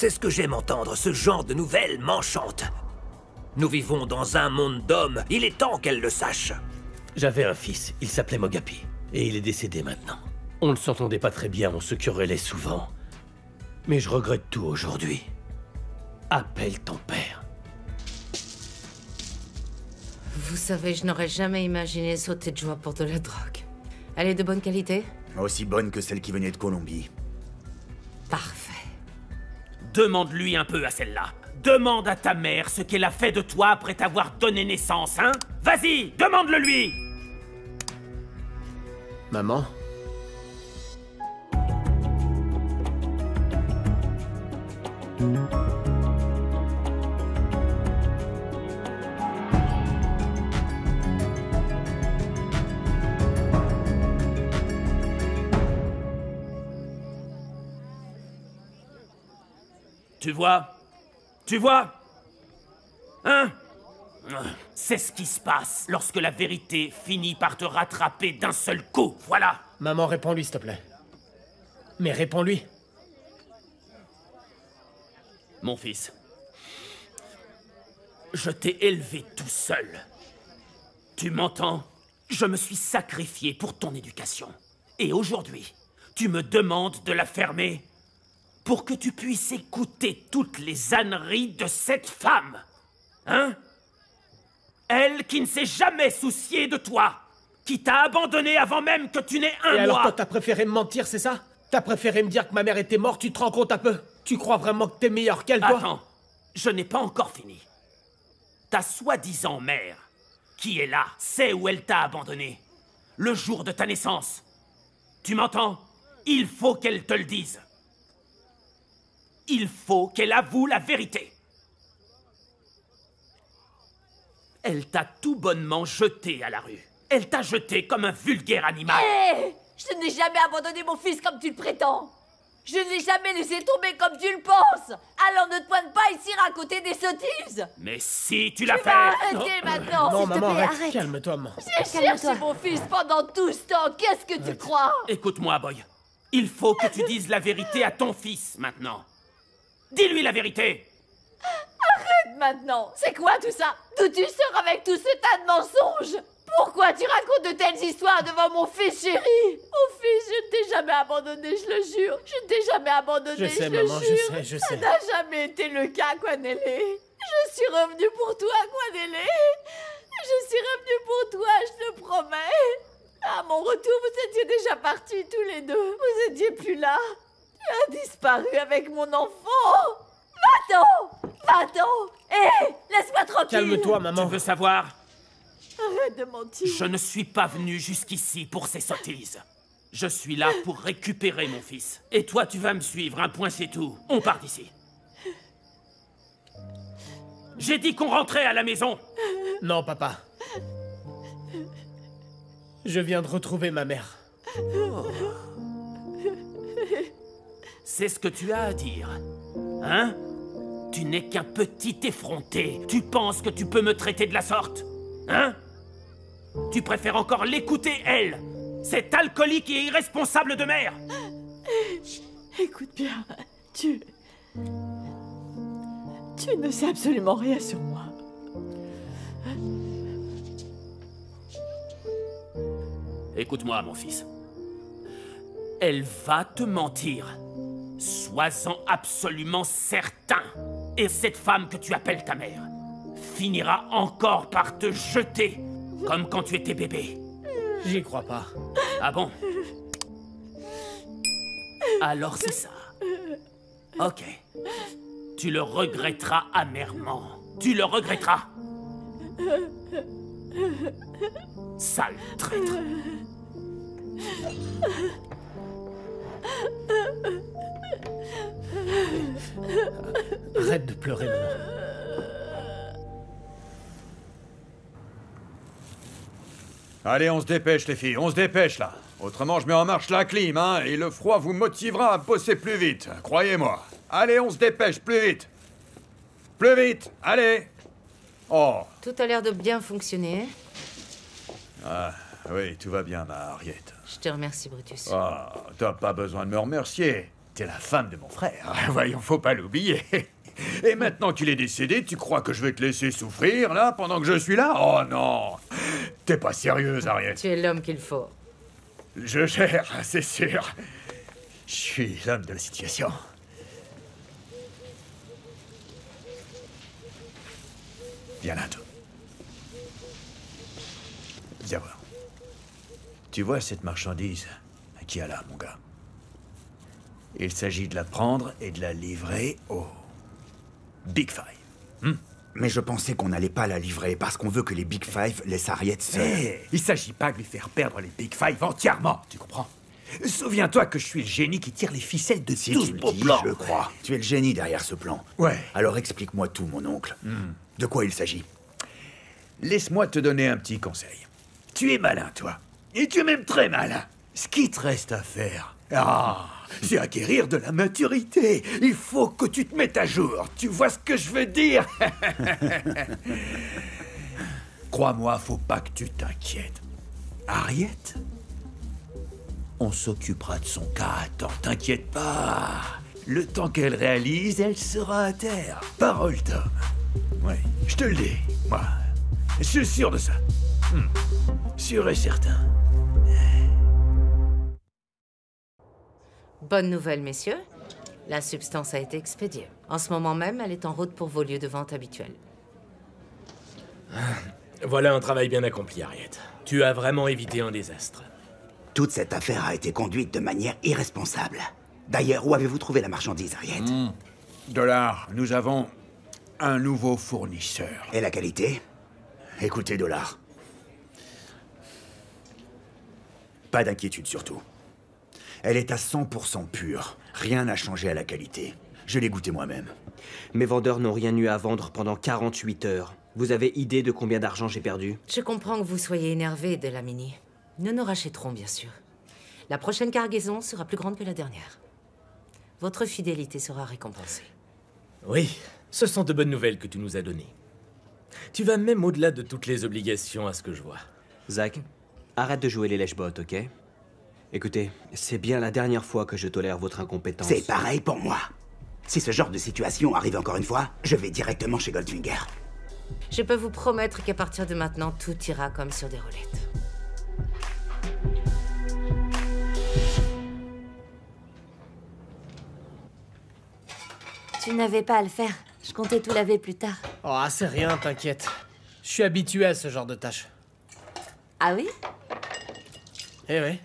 C'est ce que j'aime entendre, ce genre de nouvelles m'enchante. Nous vivons dans un monde d'hommes, il est temps qu'elle le sache. J'avais un fils, il s'appelait Mogapi, et il est décédé maintenant. On ne s'entendait pas très bien, on se querellait souvent. Mais je regrette tout aujourd'hui. Appelle ton père. Vous savez, je n'aurais jamais imaginé sauter de joie pour de la drogue. Elle est de bonne qualité? Aussi bonne que celle qui venait de Colombie. Parfait. Demande-lui un peu à celle-là. Demande à ta mère ce qu'elle a fait de toi après t'avoir donné naissance, hein? Vas-y, demande-le lui! Maman? Tu vois? Tu vois? Hein? C'est ce qui se passe lorsque la vérité finit par te rattraper d'un seul coup, voilà! Maman, réponds-lui, s'il te plaît. Mais réponds-lui. Mon fils, je t'ai élevé tout seul. Tu m'entends? Je me suis sacrifié pour ton éducation. Et aujourd'hui, tu me demandes de la fermer pour que tu puisses écouter toutes les âneries de cette femme. Hein? Elle qui ne s'est jamais souciée de toi, qui t'a abandonné avant même que tu n'aies un mois. Et alors toi, t'as préféré me mentir, c'est ça? T'as préféré me dire que ma mère était morte, tu te rends compte un peu? Tu crois vraiment que t'es meilleur qu'elle, toi? Attends, je n'ai pas encore fini. Ta soi-disant mère, qui est là, sait où elle t'a abandonné. Le jour de ta naissance. Tu m'entends? Il faut qu'elle te le dise. Il faut qu'elle avoue la vérité. Elle t'a tout bonnement jeté à la rue. Elle t'a jeté comme un vulgaire animal. Hé! Je n'ai jamais abandonné mon fils comme tu le prétends. Je ne l'ai jamais laissé tomber comme tu le penses. Alors ne te pointe pas ici raconter des sottises. Mais si tu l'as Tu fait... vas arrêter maintenant. Non, s'il te maman, plaît, arrête. Calme-toi, maman. J'ai cherché mon fils pendant tout ce temps. Qu'est-ce que tu crois? Écoute-moi, Boy. Il faut que tu dises la vérité à ton fils, maintenant. Dis-lui la vérité. Arrête maintenant. C'est quoi tout ça? D'où tu sors avec tout ce tas de mensonges? Pourquoi tu racontes de telles histoires devant mon fils chéri? Mon fils, je ne t'ai jamais abandonné, je le jure. Je ne t'ai jamais abandonné, Je sais, je le maman, jure. je Ça sais. n'a jamais été le cas, Kwanele. Je suis revenue pour toi, Kwanele. Je suis revenue pour toi, je te promets. À mon retour, vous étiez déjà partis tous les deux. Vous étiez plus là. Tu as disparu avec mon enfant. Va-t'en! Va-t'en! Hé! Laisse-moi tranquille! Calme-toi, maman. Tu veux savoir? Arrête de mentir. Je ne suis pas venu jusqu'ici pour ces sottises. Je suis là pour récupérer mon fils. Et toi, tu vas me suivre, un point c'est tout. On part d'ici. J'ai dit qu'on rentrait à la maison. Non, papa. Je viens de retrouver ma mère. C'est ce que tu as à dire. Hein? Tu n'es qu'un petit effronté. Tu penses que tu peux me traiter de la sorte? Hein? Tu préfères encore l'écouter, elle, cette alcoolique et irresponsable de mère. Écoute bien, tu ne sais absolument rien sur moi. Écoute-moi, mon fils. Elle va te mentir. Sois-en absolument certain. Et cette femme que tu appelles ta mère finira encore par te jeter, comme quand tu étais bébé. J'y crois pas. Ah bon? Alors c'est ça. Ok. Tu le regretteras amèrement. Tu le regretteras. Sale traître. Arrête de pleurer, maman. Allez, on se dépêche, les filles, on se dépêche, là. Autrement, je mets en marche la clim, hein, et le froid vous motivera à bosser plus vite, croyez-moi. Allez, on se dépêche, plus vite. Plus vite, allez. Oh. Tout a l'air de bien fonctionner. Ah, oui, tout va bien, ma Harriet. Je te remercie, Brutus. Ah, t'as pas besoin de me remercier. c'était la femme de mon frère. Voyons, faut pas l'oublier. Et maintenant qu'il est décédé, tu crois que je vais te laisser souffrir, là, pendant que je suis là? Oh non! T'es pas sérieuse, Harriet. Tu es l'homme qu'il faut. Je gère, c'est sûr. Je suis l'homme de la situation. Viens là, toi. Viens voir. Tu vois cette marchandise qu'il y a là, mon gars? Il s'agit de la prendre et de la livrer au Big Five. Mais je pensais qu'on n'allait pas la livrer parce qu'on veut que les Big Five laissent Harriet seule. Mais il s'agit pas de lui faire perdre les Big Five entièrement, tu comprends? Souviens-toi que je suis le génie qui tire les ficelles de Si tout tu ce le beau dis, plan. je le crois. Tu es le génie derrière ce plan. Ouais. Alors explique-moi tout, mon oncle. De quoi il s'agit? Laisse-moi te donner un petit conseil. Tu es malin, toi. Et tu es même très malin. Ce qui te reste à faire, c'est acquérir de la maturité. Il faut que tu te mettes à jour. Tu vois ce que je veux dire? Crois-moi, faut pas que tu t'inquiètes. Harriet, on s'occupera de son cas. Attends, t'inquiète pas. Le temps qu'elle réalise, elle sera à terre. Parole d'homme. Oui, je te le dis, moi. Je suis sûr de ça. Sûr et certain. Bonne nouvelle, messieurs. La substance a été expédiée. En ce moment même, elle est en route pour vos lieux de vente habituels. Voilà un travail bien accompli, Harriet. Tu as vraiment évité un désastre. Toute cette affaire a été conduite de manière irresponsable. D'ailleurs, où avez-vous trouvé la marchandise, Harriet? Dollar, nous avons un nouveau fournisseur. Et la qualité? Écoutez, Dollar. Pas d'inquiétude, surtout. Elle est à 100% pure. Rien n'a changé à la qualité. Je l'ai goûté moi-même. Mes vendeurs n'ont rien eu à vendre pendant 48 heures. Vous avez idée de combien d'argent j'ai perdu? Je comprends que vous soyez énervé, Delamini. Nous nous rachèterons, bien sûr. La prochaine cargaison sera plus grande que la dernière. Votre fidélité sera récompensée. Oui, ce sont de bonnes nouvelles que tu nous as données. Tu vas même au-delà de toutes les obligations à ce que je vois. Zach, arrête de jouer les lèche-bottes, ok? Écoutez, c'est bien la dernière fois que je tolère votre incompétence. C'est pareil pour moi. Si ce genre de situation arrive encore une fois, je vais directement chez Goldfinger. Je peux vous promettre qu'à partir de maintenant, tout ira comme sur des roulettes. Tu n'avais pas à le faire. Je comptais tout laver plus tard. Oh, c'est rien, t'inquiète. Je suis habitué à ce genre de tâches. Ah oui? Eh oui.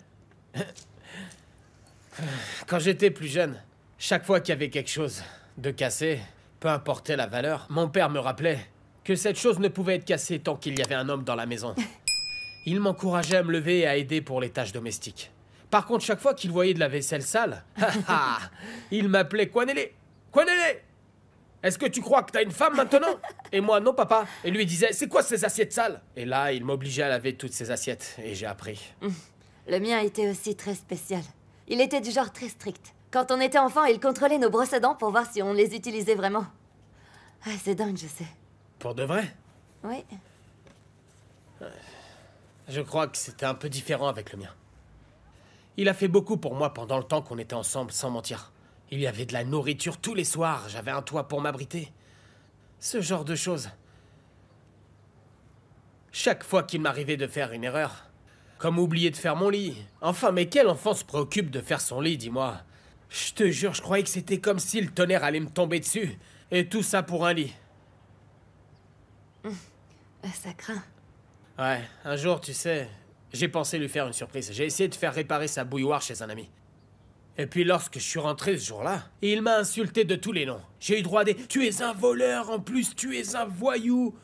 Quand j'étais plus jeune, chaque fois qu'il y avait quelque chose de cassé, peu importe la valeur, mon père me rappelait que cette chose ne pouvait être cassée tant qu'il y avait un homme dans la maison. Il m'encourageait à me lever et à aider pour les tâches domestiques. Par contre, chaque fois qu'il voyait de la vaisselle sale, il m'appelait Kwanele. Kwanele! Est-ce que tu crois que t'as une femme maintenant? Et moi, non, papa. Et lui disait, c'est quoi ces assiettes sales? Et là, il m'obligeait à laver toutes ces assiettes. Et j'ai appris. Le mien était aussi très spécial. Il était du genre très strict. Quand on était enfant, il contrôlait nos brosses à dents pour voir si on les utilisait vraiment. Ah, c'est dingue, je sais. Pour de vrai? Oui. Je crois que c'était un peu différent avec le mien. Il a fait beaucoup pour moi pendant le temps qu'on était ensemble, sans mentir. Il y avait de la nourriture tous les soirs, j'avais un toit pour m'abriter. Ce genre de choses. Chaque fois qu'il m'arrivait de faire une erreur, comme oublier de faire mon lit. Enfin, mais quel enfant se préoccupe de faire son lit, dis-moi? Je te jure, je croyais que c'était comme si le tonnerre allait me tomber dessus. Et tout ça pour un lit. Ça craint. Ouais, un jour, tu sais, j'ai pensé lui faire une surprise. J'ai essayé de faire réparer sa bouilloire chez un ami. Et puis lorsque je suis rentré ce jour-là, il m'a insulté de tous les noms. J'ai eu droit à des « Tu es un voleur, en plus, tu es un voyou !»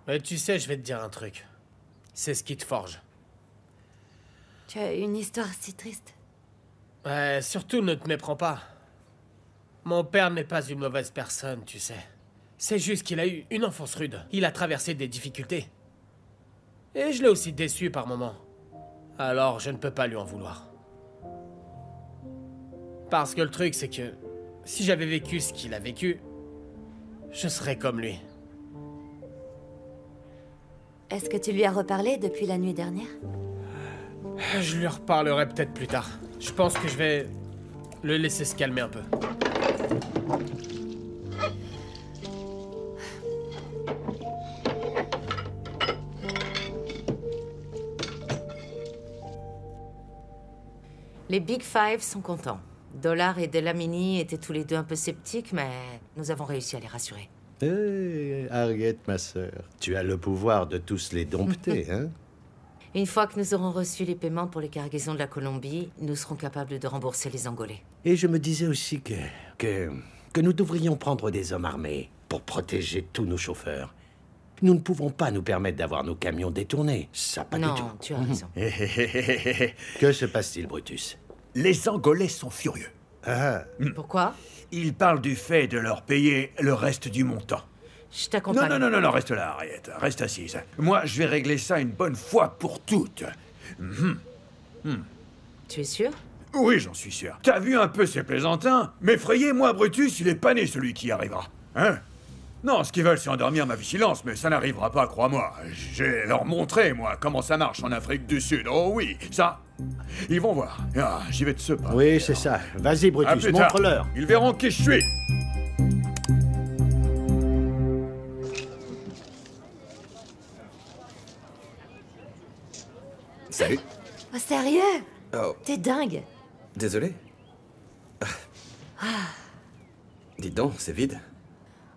Mais tu sais, je vais te dire un truc. C'est ce qui te forge. Tu as une histoire si triste. Ouais, surtout ne te méprends pas. Mon père n'est pas une mauvaise personne, tu sais. C'est juste qu'il a eu une enfance rude. Il a traversé des difficultés. Et je l'ai aussi déçu par moments. Alors je ne peux pas lui en vouloir. Parce que le truc, c'est que si j'avais vécu ce qu'il a vécu, je serais comme lui. Est-ce que tu lui as reparlé depuis la nuit dernière? Je lui reparlerai peut-être plus tard. Je pense que je vais Le laisser se calmer un peu. Les Big Five sont contents. Dollar et Delamini étaient tous les deux un peu sceptiques, mais nous avons réussi à les rassurer. Harriet, ma sœur, tu as le pouvoir de tous les dompter, hein? Une fois que nous aurons reçu les paiements pour les cargaisons de la Colombie, nous serons capables de rembourser les Angolais. Et je me disais aussi que nous devrions prendre des hommes armés pour protéger tous nos chauffeurs. Nous ne pouvons pas nous permettre d'avoir nos camions détournés. Ça, pas du tout. Non, tu as raison. Que se passe-t-il, Brutus? Les Angolais sont furieux. Pourquoi? Ils parlent du fait de leur payer le reste du montant. Je t'accompagne. Non, reste là, Harriet. Reste assise. Moi, je vais régler ça une bonne fois pour toutes. Tu es sûr? Oui, j'en suis sûr. T'as vu un peu ces plaisantins? M'effrayer, moi, Brutus, il est pas né celui qui y arrivera. Hein? Non, ce qu'ils veulent, c'est endormir ma vigilance, mais ça n'arrivera pas, crois-moi. Je vais leur montrer, moi, comment ça marche en Afrique du Sud. Oh oui, ça... Ils vont voir. Ah, j'y vais de ce pas. Oui, c'est ça. Vas-y, Brutus, montre-leur. Ils verront qui je suis. Salut. Oh, sérieux? Oh, T'es dingue. désolé. Dites donc, c'est vide.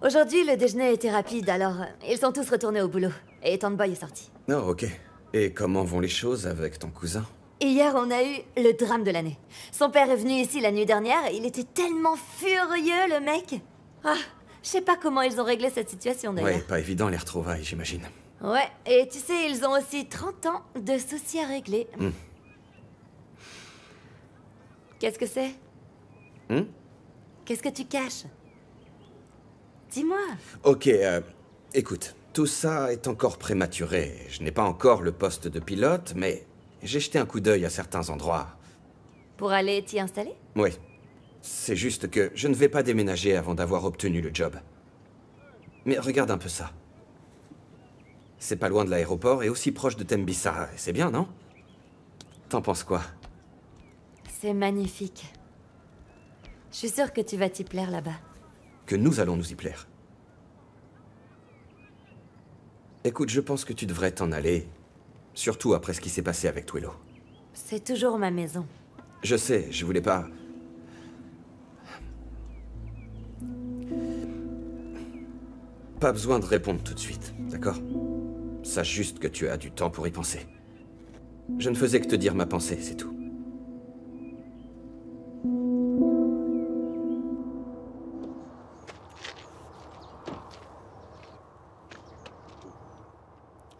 Aujourd'hui, le déjeuner a été rapide, alors ils sont tous retournés au boulot. Et Tandboy est sorti. Oh, ok. Et comment vont les choses avec ton cousin? Hier, on a eu le drame de l'année. Son père est venu ici la nuit dernière et il était tellement furieux, le mec. Ah, je sais pas comment ils ont réglé cette situation, d'ailleurs. Ouais, pas évident les retrouvailles, j'imagine. Ouais, et tu sais, ils ont aussi 30 ans de soucis à régler. Qu'est-ce que c'est? Qu'est-ce que tu caches? Dis-moi. Ok, écoute, tout ça est encore prématuré. Je n'ai pas encore le poste de pilote, mais j'ai jeté un coup d'œil à certains endroits. Pour aller t'y installer? Oui. C'est juste que je ne vais pas déménager avant d'avoir obtenu le job. Mais regarde un peu ça. C'est pas loin de l'aéroport et aussi proche de Tembisa. C'est bien, non? T'en penses quoi? C'est magnifique. Je suis sûre que tu vas t'y plaire là-bas. Que nous allons nous y plaire. Écoute, je pense que tu devrais t'en aller. Surtout après ce qui s'est passé avec Twillo. C'est toujours ma maison. Je sais, je voulais pas... Pas besoin de répondre tout de suite, d'accord? Sache juste que tu as du temps pour y penser. Je ne faisais que te dire ma pensée, c'est tout.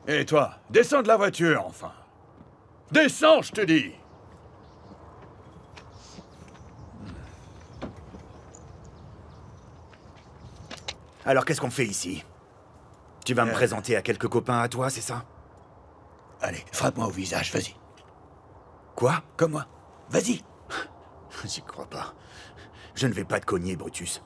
Et toi, descends de la voiture, enfin. Descends, je te dis. Alors qu'est-ce qu'on fait ici? Tu vas me présenter à quelques copains à toi, c'est ça? Allez, frappe-moi au visage, vas-y. Quoi? Comme moi. Vas-y. J'y crois pas. Je ne vais pas te cogner, Brutus.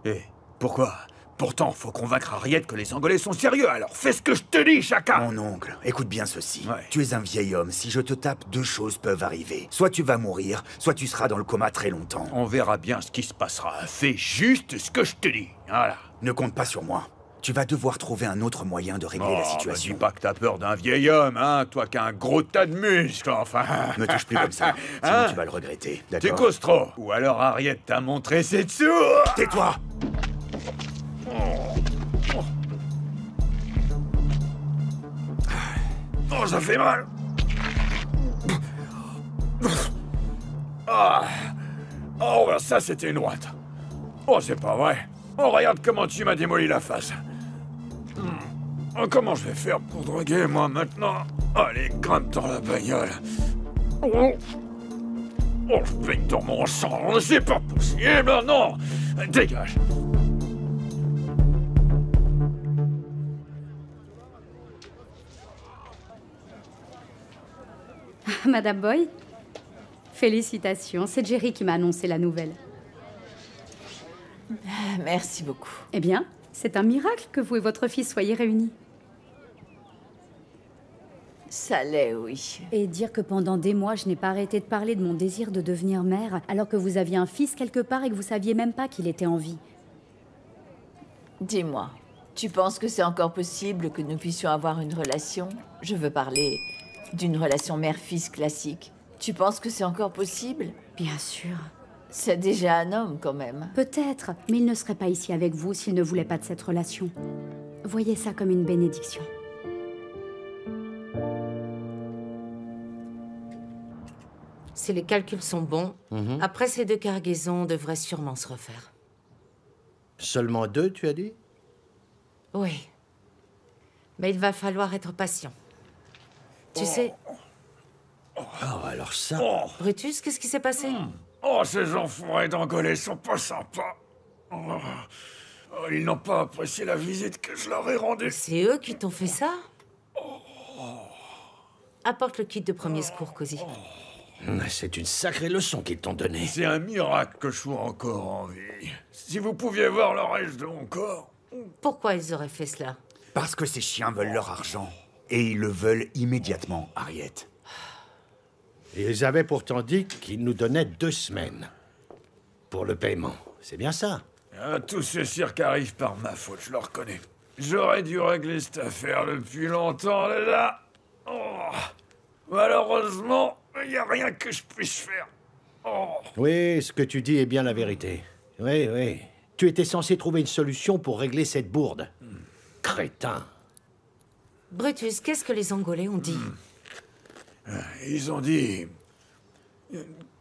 Et pourquoi? Pourtant, faut convaincre Harriet que les Angolais sont sérieux, alors fais ce que je te dis, chacun! Mon oncle, écoute bien ceci. Ouais. Tu es un vieil homme. Si je te tape, deux choses peuvent arriver. Soit tu vas mourir, soit tu seras dans le coma très longtemps. On verra bien ce qui se passera. Fais juste ce que je te dis. Voilà. Ne compte pas sur moi. Tu vas devoir trouver un autre moyen de régler la situation. Dis pas que t'as peur d'un vieil homme, hein, toi qui as un gros tas de muscles, enfin. Ne touche plus comme ça, sinon tu vas le regretter, Tu d'accord? causes trop. Ou alors Harriet t'a montré ses dessous. Tais-toi! Oh, ça fait mal. Oh, bah ça c'était une droite. Oh, c'est pas vrai. Oh, regarde comment tu m'as démoli la face. Oh, comment je vais faire pour droguer, moi, maintenant? Allez, grimpe dans la bagnole. Oh, je baigne dans mon sang. C'est pas possible, non. Dégage. Madame Boy? Félicitations, c'est Jerry qui m'a annoncé la nouvelle. Merci beaucoup. Eh bien, c'est un miracle que vous et votre fils soyez réunis. Ça l'est, oui. Et dire que pendant des mois, je n'ai pas arrêté de parler de mon désir de devenir mère, alors que vous aviez un fils quelque part et que vous saviez même pas qu'il était en vie. Dis-moi, tu penses que c'est encore possible que nous puissions avoir une relation? Je veux parler d'une relation mère-fils classique. Tu penses que c'est encore possible? Bien sûr. C'est déjà un homme, quand même. Peut-être, mais il ne serait pas ici avec vous s'il ne voulait pas de cette relation. Voyez ça comme une bénédiction. Si les calculs sont bons, après ces 2 cargaisons, on devrait sûrement se refaire. Seulement 2, tu as dit? Oui. Mais il va falloir être patient. Tu sais... Oh, alors ça... Brutus, qu'est-ce qui s'est passé? Oh, ces enfoirés d'Angolais sont pas sympas. Ils n'ont pas apprécié la visite que je leur ai rendue. C'est eux qui t'ont fait ça? Apporte le kit de premier secours, Cozy. C'est une sacrée leçon qu'ils t'ont donnée. C'est un miracle que je sois encore en vie. Si vous pouviez voir le reste de mon corps... Pourquoi ils auraient fait cela? Parce que ces chiens veulent leur argent. Et ils le veulent immédiatement, Harriet. Ils avaient pourtant dit qu'ils nous donnaient 2 semaines. Pour le paiement. C'est bien ça? Tout ce cirque arrive par ma faute, je le reconnais. J'aurais dû régler cette affaire depuis longtemps, déjà. Malheureusement, il n'y a rien que je puisse faire. Oui, ce que tu dis est bien la vérité. Oui. Tu étais censé trouver une solution pour régler cette bourde. Crétin. Brutus, qu'est-ce que les Angolais ont dit? Ils ont dit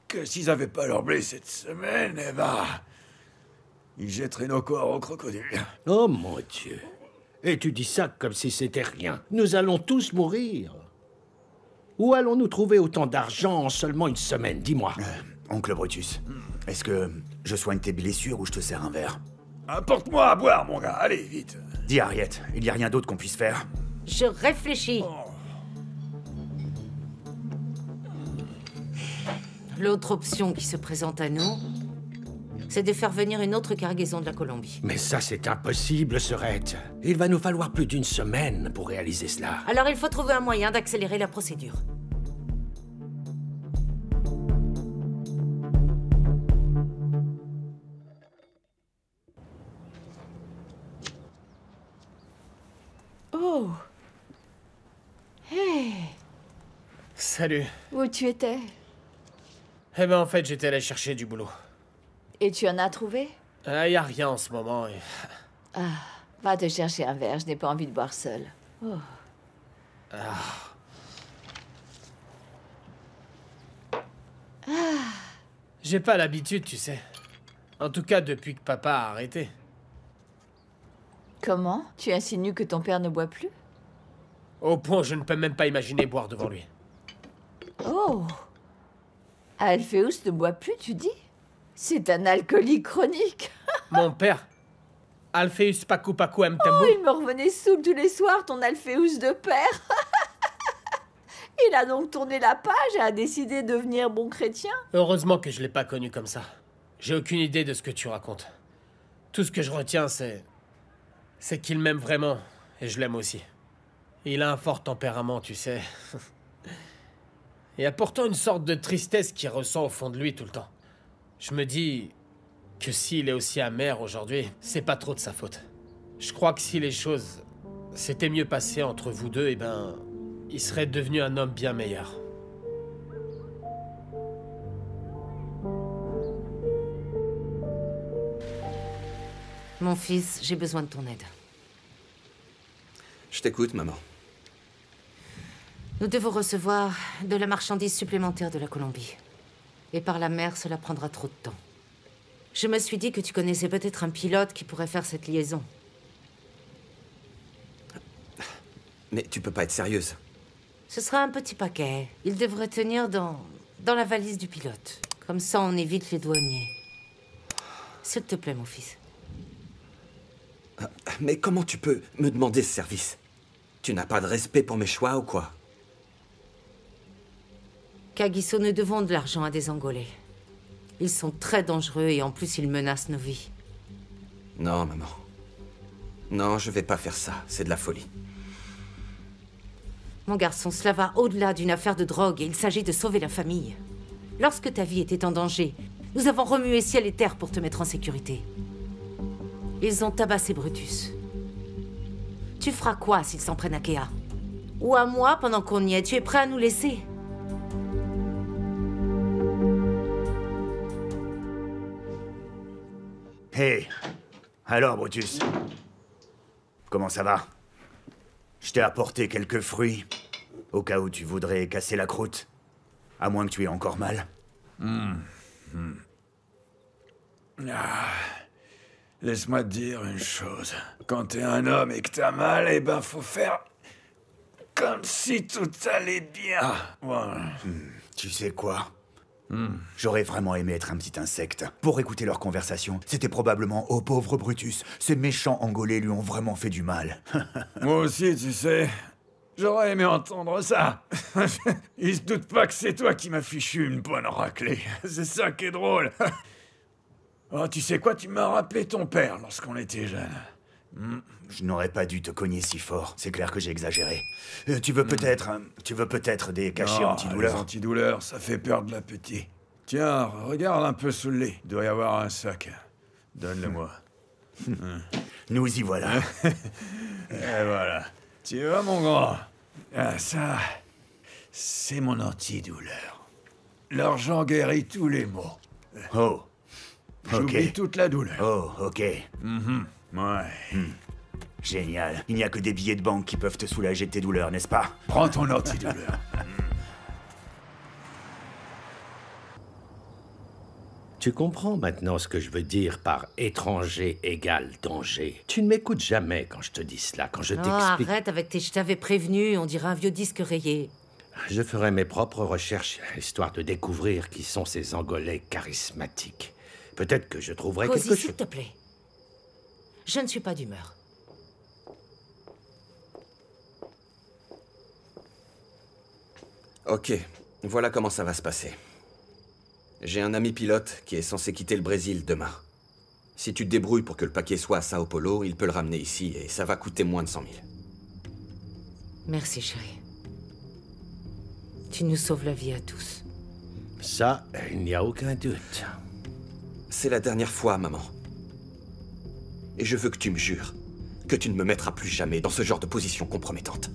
que s'ils n'avaient pas leur blé cette semaine, eh ben, ils jetteraient nos corps au crocodile. Oh mon Dieu. Et tu dis ça comme si c'était rien. Nous allons tous mourir. Où allons-nous trouver autant d'argent en seulement une semaine? Dis-moi. Oncle Brutus, est-ce que je soigne tes blessures ou je te sers un verre? Apporte-moi à boire, mon gars. Allez, vite. Dis, Harriet, il n'y a rien d'autre qu'on puisse faire? Je réfléchis. L'autre option qui se présente à nous, c'est de faire venir une autre cargaison de la Colombie. Mais ça, c'est impossible, Serette. Il va nous falloir plus d'1 semaine pour réaliser cela. Alors il faut trouver un moyen d'accélérer la procédure. Oh. Hey. Salut. Où tu étais? Eh ben, en fait, j'étais allé chercher du boulot. Et tu en as trouvé? Y a rien en ce moment. Et... Va te chercher un verre, je n'ai pas envie de boire seul. J'ai pas l'habitude, tu sais. En tout cas, depuis que papa a arrêté. Comment? Tu insinues que ton père ne boit plus? Au point où je ne peux même pas imaginer boire devant lui. Oh! Alpheus ne boit plus, tu dis? C'est un alcoolique chronique. Mon père, Alpheus Paku Paku Mtembu. Oh, il me revenait saoul tous les soirs, ton Alpheus de père. Il a donc tourné la page et a décidé de devenir bon chrétien? Heureusement que je l'ai pas connu comme ça. J'ai aucune idée de ce que tu racontes. Tout ce que je retiens, c'est qu'il m'aime vraiment, et je l'aime aussi. Il a un fort tempérament, tu sais. Il y a pourtant une sorte de tristesse qu'il ressent au fond de lui tout le temps. Je me dis que s'il est aussi amer aujourd'hui, c'est pas trop de sa faute. Je crois que si les choses s'étaient mieux passées entre vous deux, eh ben, il serait devenu un homme bien meilleur. Mon fils, j'ai besoin de ton aide. Je t'écoute, maman. Nous devons recevoir de la marchandise supplémentaire de la Colombie. Et par la mer, cela prendra trop de temps. Je me suis dit que tu connaissais peut-être un pilote qui pourrait faire cette liaison. Mais tu peux pas être sérieuse. Ce sera un petit paquet. Il devrait tenir dans la valise du pilote. Comme ça, on évite les douaniers. S'il te plaît, mon fils. Mais comment tu peux me demander ce service? Tu n'as pas de respect pour mes choix ou quoi? Kagiso, nous devons de l'argent à des Angolais. Ils sont très dangereux et en plus, ils menacent nos vies. Non, maman. Non, je vais pas faire ça. C'est de la folie. Mon garçon, cela va au-delà d'une affaire de drogue et il s'agit de sauver la famille. Lorsque ta vie était en danger, nous avons remué ciel et terre pour te mettre en sécurité. Ils ont tabassé Brutus. Tu feras quoi s'ils s'en prennent à Kea? Ou à moi pendant qu'on y est? Tu es prêt à nous laisser? Hé, alors Brutus, comment ça va? Je t'ai apporté quelques fruits, au cas où tu voudrais casser la croûte. À moins que tu aies encore mal. Laisse-moi te dire une chose. Quand t'es un homme et que t'as mal, eh ben faut faire comme si tout allait bien. Ouais. Tu sais quoi? J'aurais vraiment aimé être un petit insecte. Pour écouter leur conversation, c'était probablement « Oh pauvre Brutus, ces méchants Angolais lui ont vraiment fait du mal. » Moi aussi, tu sais, j'aurais aimé entendre ça. Il se doute pas que c'est toi qui m'as fichu une bonne raclée. C'est ça qui est drôle. Oh, tu sais quoi, tu m'as rappelé ton père lorsqu'on était jeunes. Je n'aurais pas dû te cogner si fort. C'est clair que j'ai exagéré. Tu veux peut-être des cachets antidouleurs? Les antidouleurs, ça fait perdre l'appétit. Tiens, regarde un peu sous le lit. Il doit y avoir un sac. Donne-le-moi. Nous y voilà. Et voilà. Tu vois, mon grand? Ah, ça, c'est mon antidouleur. L'argent guérit tous les maux. Oh. J'oublie toute la douleur. Oh, ok. Ouais. Génial. Il n'y a que des billets de banque qui peuvent te soulager de tes douleurs, n'est-ce pas? Prends ton antidouleur. Tu comprends maintenant ce que je veux dire par étranger égale danger. Tu ne m'écoutes jamais quand je te dis cela, quand je t'explique. Arrête avec tes... Je t'avais prévenu, on dirait un vieux disque rayé. Je ferai mes propres recherches, histoire de découvrir qui sont ces Angolais charismatiques. Peut-être que je trouverai quelque chose. S'il te plaît. Je ne suis pas d'humeur. Ok, voilà comment ça va se passer. J'ai un ami pilote qui est censé quitter le Brésil demain. Si tu te débrouilles pour que le paquet soit à Sao Paulo, il peut le ramener ici et ça va coûter moins de 100 000. Merci, chérie. Tu nous sauves la vie à tous. Ça, il n'y a aucun doute. C'est la dernière fois, maman. Et je veux que tu me jures que tu ne me mettras plus jamais dans ce genre de position compromettante.